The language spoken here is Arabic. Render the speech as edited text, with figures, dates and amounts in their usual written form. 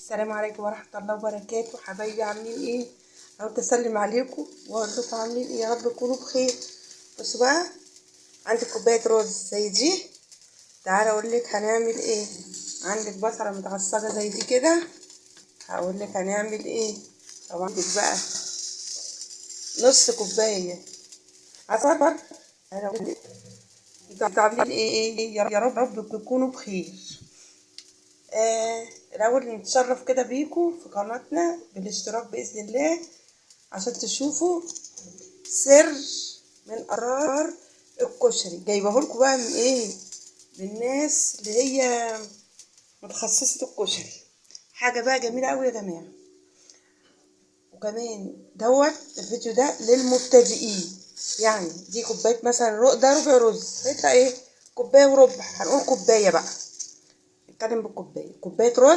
السلام عليكم ورحمة الله وبركاته. حبايبي عاملين ايه؟ انا قلت اسلم عليكم واقول لكم عاملين ايه، يا رب تكونوا بخير. بصوا بقى، عندك كوباية رز زي دي، تعالى اقول لك هنعمل ايه. عندك بصلة متعصجة زي دي كده، هقول لك هنعمل ايه. طبعا عندك بقى نص كوباية عصير. انا اقول لك انتوا عاملين ايه يا رب تكونوا بخير. الأول نتشرف كده بيكم في قناتنا بالاشتراك بإذن الله، عشان تشوفوا سر من أسرار الكشري. جايبهولكوا بقى من ايه، من الناس اللي هي متخصصة الكشري. حاجة بقى جميلة قوي يا جماعة. وكمان الفيديو ده للمبتدئين. يعني دي كوباية مثلا، ده ربع رز، هيطلع ايه، كوباية وربع. هنقول كوباية بقى، نتكلم بالكوباية، كوباية رز